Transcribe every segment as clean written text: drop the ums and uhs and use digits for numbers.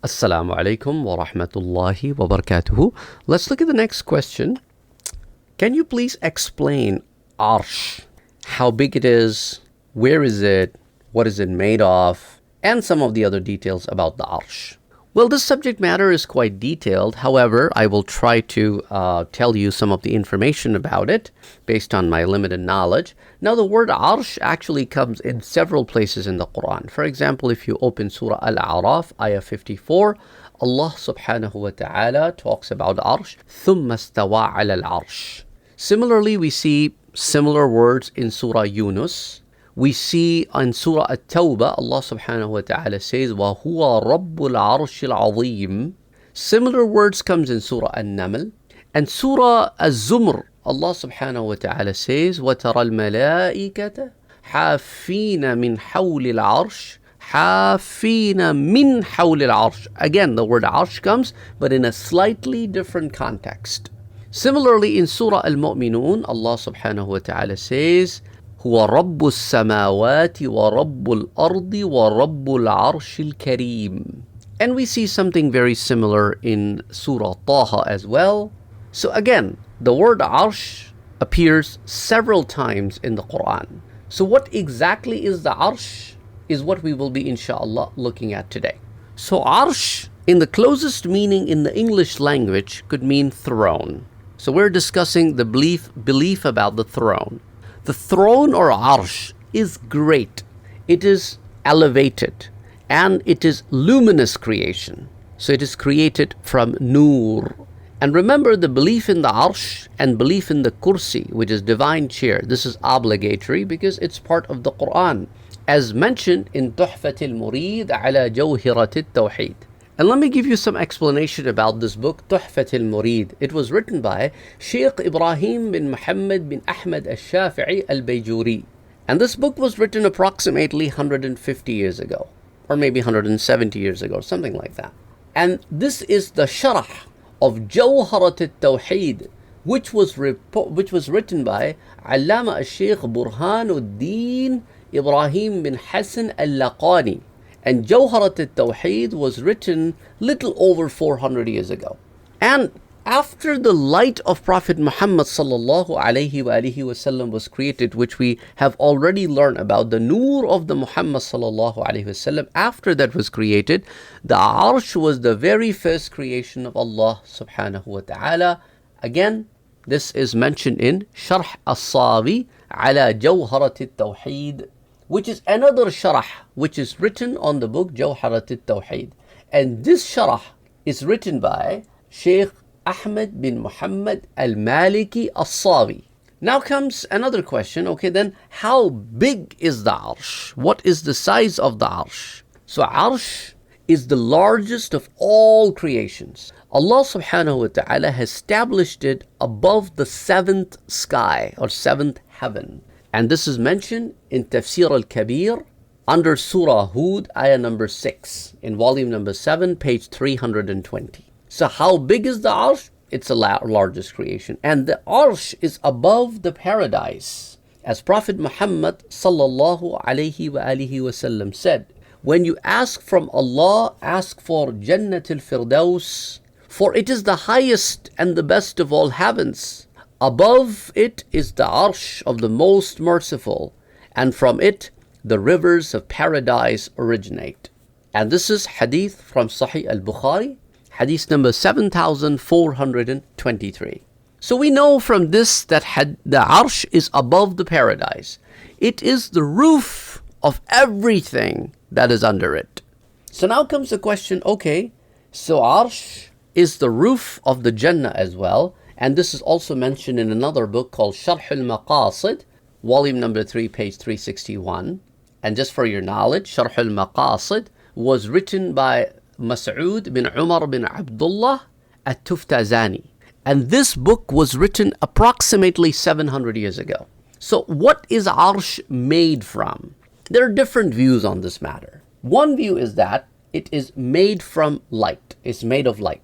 Assalamu alaikum wa rahmatullahi wa barakatuhu. Let's look at the next question. Can you please explain Arsh? How big it is, where is it, what is it made of, and some of the other details about the Arsh. Well, this subject matter is quite detailed. However, I will try to tell you some of the information about it based on my limited knowledge. Now, the word Arsh actually comes in several places in the Quran. For example, if you open Surah Al-A'raf, Ayah 54, Allah subhanahu wa ta'ala talks about Arsh. ثُمَّ اسْتَوَى عَلَى الْعَرْشِ. Similarly, we see similar words in Surah Yunus. We see in Surah At-Tawbah, Allah subhanahu wa ta'ala says, وَهُوَ رَبُّ الْعَرْشِ الْعَظِيمِ. Similar words comes in Surah An-Naml. And Surah Az-Zumr, Allah subhanahu wa ta'ala says, وَتَرَى الْمَلَائِكَةَ حَافِينَ مِنْ حَوْلِ الْعَرْشِ حَافِينَ مِنْ حَوْلِ الْعَرْشِ. Again, the word Arsh comes, but in a slightly different context. Similarly, in Surah Al-Mu'minun, Allah subhanahu wa ta'ala says, هو رب السماوات ورب الأرض ورب العرش الكريم. And we see something very similar in Surah Taha as well. So again, the word Arsh appears several times in the Quran. So what exactly is the Arsh is what we will be inshallah looking at today. So Arsh, in the closest meaning in the English language, could mean throne. So we're discussing the belief about the throne. The throne or Arsh is great. It is elevated and it is luminous creation. So it is created from Noor. And remember, the belief in the Arsh and belief in the Kursi, which is divine chair, this is obligatory because it's part of the Quran, as mentioned in Tuhfat al-Murid ala Jawhirat al-Tawheed. And let me give you some explanation about this book, Tuhfat al-Murid. It was written by Sheikh Ibrahim bin Muhammad bin Ahmad al-Shafi'i al-Bayjuri. And this book was written approximately 150 years ago, or maybe 170 years ago, something like that. And this is the sharh of Jawharat al-Tawheed, which was written by Allama al-Sheikh Deen Ibrahim bin Hassan al-Laqani. And Jawharat al-Tawheed was written little over 400 years ago. And after the light of Prophet Muhammad sallallahu alaihi wasallam was created, which we have already learned about, the Noor of the Muhammad sallallahu alaihi wasallam, after that was created, the Arsh was the very first creation of Allah subhanahu wa ta'ala. Again, this is mentioned in Sharh As-Sawi ala Jawharat al-Tawheed, which is another sharh which is written on the book Jawharat al-Tawheed. And this sharh is written by Sheikh Ahmed bin Muhammad al-Maliki al-Sawi. Now comes another question. Okay, then how big is the Arsh? What is the size of the Arsh? So Arsh is the largest of all creations. Allah subhanahu wa ta'ala has established it above the seventh sky or seventh heaven. And this is mentioned in Tafsir al-Kabir under Surah Hud, ayah number 6, in volume number 7, page 320. So how big is the Arsh? It's the largest creation. And the Arsh is above the paradise. As Prophet Muhammad sallallahu alaihi wasallam said, when you ask from Allah, ask for Jannat al-Firdaus, for it is the highest and the best of all heavens. Above it is the Arsh of the Most Merciful, and from it the rivers of paradise originate. And this is Hadith from Sahih al-Bukhari, Hadith number 7423. So we know from this that the Arsh is above the paradise. It is the roof of everything that is under it. So now comes the question, okay, so Arsh is the roof of the Jannah as well. And this is also mentioned in another book called Sharh al-Maqasid, volume number 3, page 361. And just for your knowledge, Sharh al-Maqasid was written by Mas'ud bin Umar bin Abdullah at-Tuftazani. And this book was written approximately 700 years ago. So what is Arsh made from? There are different views on this matter. One view is that it is made from light. It's made of light.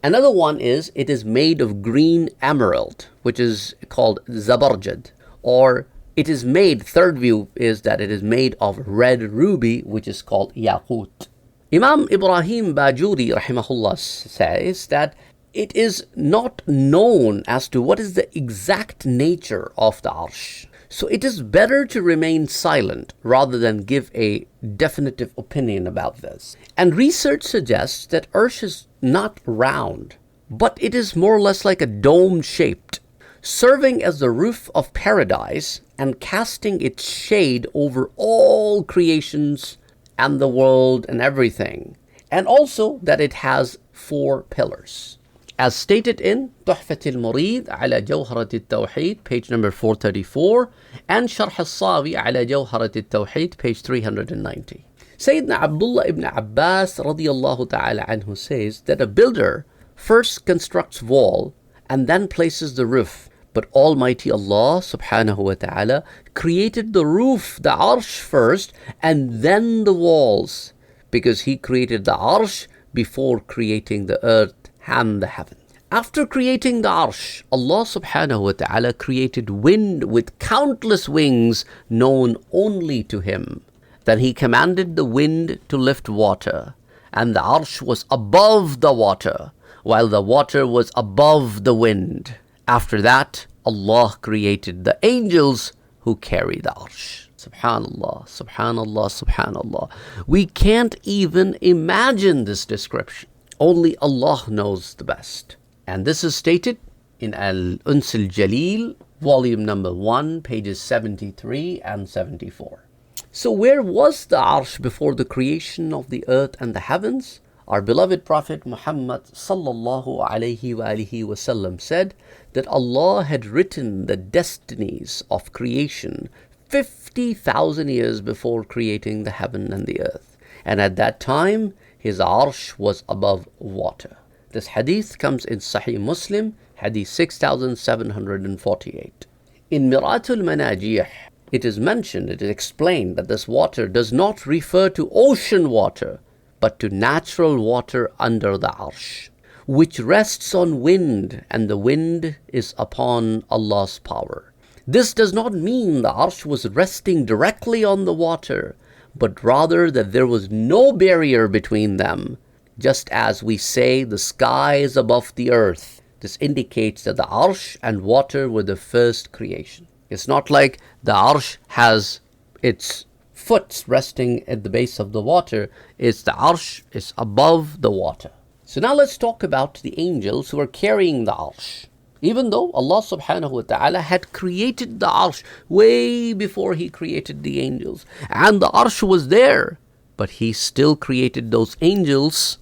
Another one is it is made of green emerald, which is called zabarjad. Or it is made, third view is that it is made of red ruby, which is called yaqut. Imam Ibrahim Bajuri rahimahullah says that it is not known as to what is the exact nature of the Arsh. So it is better to remain silent rather than give a definitive opinion about this. And research suggests that Arsh is not round, but it is more or less like a dome shaped, serving as the roof of paradise and casting its shade over all creations and the world and everything. And also that it has 4 pillars. As stated in تحفة المريد على جوهرة التوحيد, page number 434, and شرح الصاوي على جوهرة التوحيد, page 390. Sayyidina Abdullah ibn Abbas radiyallahu ta'ala anhu says that a builder first constructs wall and then places the roof. But Almighty Allah subhanahu wa ta'ala created the roof, the Arsh first, and then the walls, because He created the Arsh before creating the earth and the heaven. After creating the Arsh, Allah subhanahu wa ta'ala created wind with countless wings known only to Him. Then He commanded the wind to lift water, and the Arsh was above the water, while the water was above the wind. After that, Allah created the angels who carry the Arsh. Subhanallah, Subhanallah, Subhanallah. We can't even imagine this description. Only Allah knows the best. And this is stated in Al-Uns al-Jalil, volume number 1, pages 73 and 74. So where was the Arsh before the creation of the earth and the heavens? Our beloved Prophet Muhammad sallallahu alayhi wa alihi wasallam said that Allah had written the destinies of creation 50,000 years before creating the heaven and the earth. And at that time, His Arsh was above water. This hadith comes in Sahih Muslim, hadith 6748. In Miratul Manajih, it is mentioned, it is explained that this water does not refer to ocean water, but to natural water under the Arsh, which rests on wind, and the wind is upon Allah's power. This does not mean the Arsh was resting directly on the water, but rather that there was no barrier between them, just as we say the sky is above the earth. This indicates that the Arsh and water were the first creation. It's not like the Arsh has its foot resting at the base of the water. It's the Arsh is above the water. So now let's talk about the angels who are carrying the Arsh. Even though Allah subhanahu wa ta'ala had created the Arsh way before He created the angels, and the Arsh was there, but He still created those angels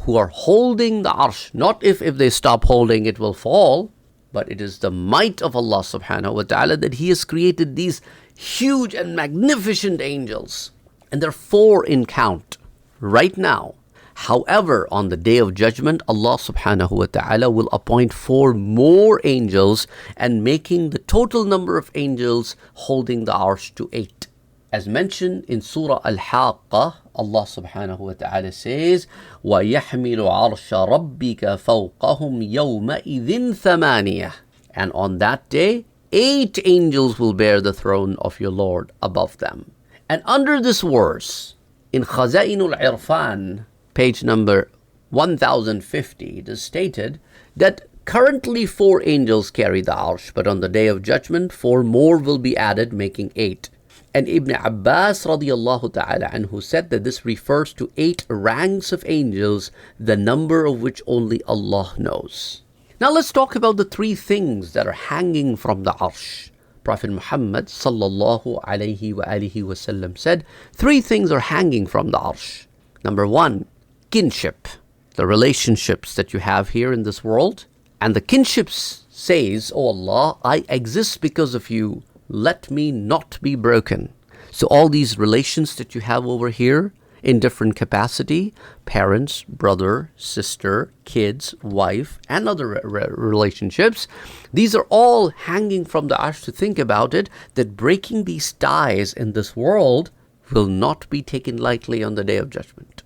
who are holding the Arsh. Not if they stop holding it will fall, but it is the might of Allah subhanahu wa ta'ala that He has created these huge and magnificent angels. And there are 4 in count right now. However, on the Day of Judgment, Allah subhanahu wa ta'ala will appoint 4 more angels, and making the total number of angels holding the Arsh to 8. As mentioned in Surah Al-Haqqah, Allah subhanahu wa ta'ala says, وَيَحْمِلُ عَرْشَ رَبِّكَ فَوْقَهُمْ يَوْمَئِذٍ ثَمَانِيَةٍ. And on that day, 8 angels will bear the throne of your Lord above them. And under this verse, in Khaza'inul Irfan, page number 1050, it is stated that currently 4 angels carry the Arsh, but on the Day of Judgment, 4 more will be added, making 8. And Ibn Abbas radiyallahu ta'ala anhu said that this refers to 8 ranks of angels, the number of which only Allah knows. Now let's talk about the 3 things that are hanging from the Arsh. Prophet Muhammad sallallahu alayhi wa alihi wasallam said 3 things are hanging from the Arsh. Number 1, kinship, the relationships that you have here in this world. And the kinships says, "Oh Allah, I exist because of you. Let me not be broken." So all these relations that you have over here in different capacity, parents, brother, sister, kids, wife, and other relationships, these are all hanging from the Arsh. To think about it, that breaking these ties in this world will not be taken lightly on the Day of Judgment.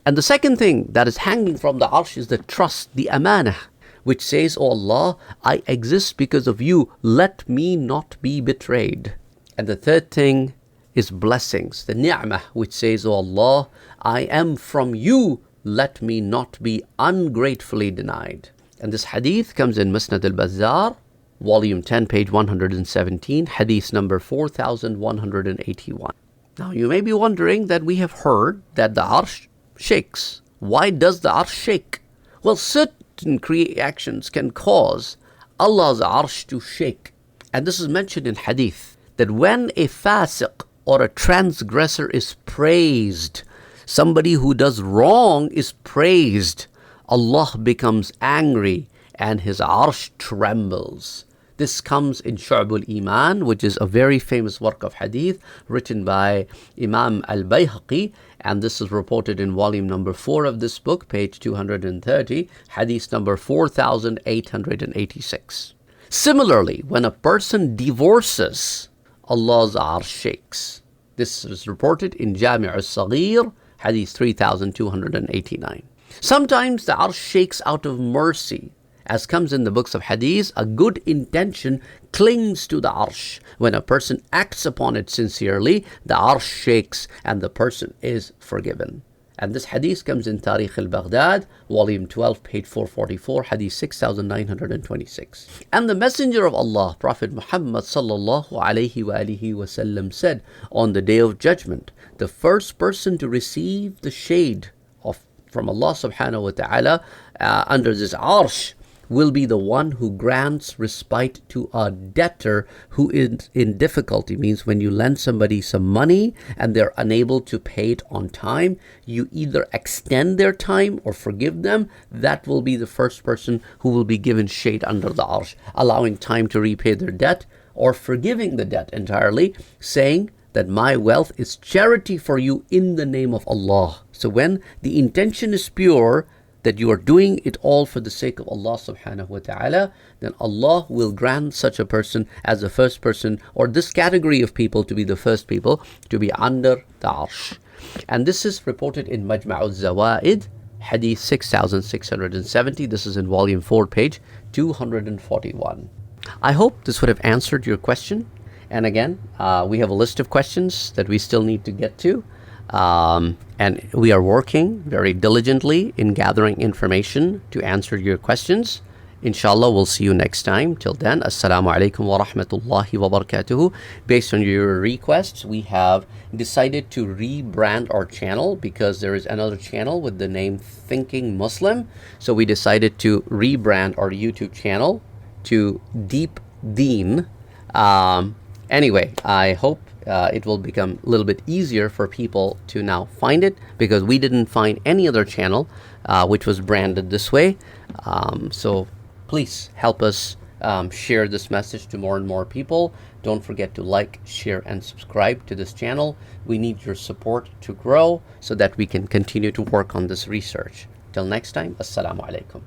And the second thing that is hanging from the Arsh is the trust, the amanah, which says, "Oh Allah, I exist because of you. Let me not be betrayed." And the third thing is blessings, the ni'mah, which says, "Oh Allah, I am from you, let me not be ungratefully denied. And this hadith comes in Musnad al-Bazzar, volume 10, page 117, hadith number 4181. Now you may be wondering that we have heard that the Arsh shakes. Why does the Arsh shake? Well, certain actions can cause Allah's Arsh to shake. And this is mentioned in hadith, that when a fasiq or a transgressor is praised, somebody who does wrong is praised, Allah becomes angry and His Arsh trembles. This comes in Shu'bul Iman, which is a very famous work of hadith written by Imam al-Bayhaqi, and this is reported in volume number 4 of this book, page 230, hadith number 4886. Similarly, when a person divorces, Allah's Arsh shakes. This is reported in Jami' al-Saghir, hadith 3289. Sometimes the Arsh shakes out of mercy. As comes in the books of hadith, a good intention clings to the Arsh. When a person acts upon it sincerely, the Arsh shakes and the person is forgiven. And this hadith comes in Tarikh al-Baghdad, volume 12, page 444, hadith 6926. And the Messenger of Allah, Prophet Muhammad sallallahu alayhi wa alihi wasallam, said, on the Day of Judgment, the first person to receive the shade from Allah subhanahu wa ta'ala under this Arsh will be the one who grants respite to a debtor who is in difficulty. Means when you lend somebody some money and they're unable to pay it on time, you either extend their time or forgive them. That will be the first person who will be given shade under the Arsh, allowing time to repay their debt or forgiving the debt entirely, saying that my wealth is charity for you in the name of Allah. So when the intention is pure, that you are doing it all for the sake of Allah subhanahu wa ta'ala, then Allah will grant such a person as the first person, or this category of people to be the first people to be under the Arsh. And this is reported in Majma' al-Zawaid, hadith 6670. This is in volume 4, page 241. I hope this would have answered your question. And again, we have a list of questions that we still need to get to. And we are working very diligently in gathering information to answer your questions. Inshallah, we'll see you next time. Till then, Assalamu alaikum wa rahmatullahi wa barakatuhu. Based on your requests, we have decided to rebrand our channel because there is another channel with the name Thinking Muslim. So we decided to rebrand our YouTube channel to Deep Deen. Anyway, I hope it will become a little bit easier for people to now find it, because we didn't find any other channel which was branded this way. So please help us share this message to more and more people. Don't forget to like, share, and subscribe to this channel. We need your support to grow so that we can continue to work on this research. Till next time, Assalamu alaikum.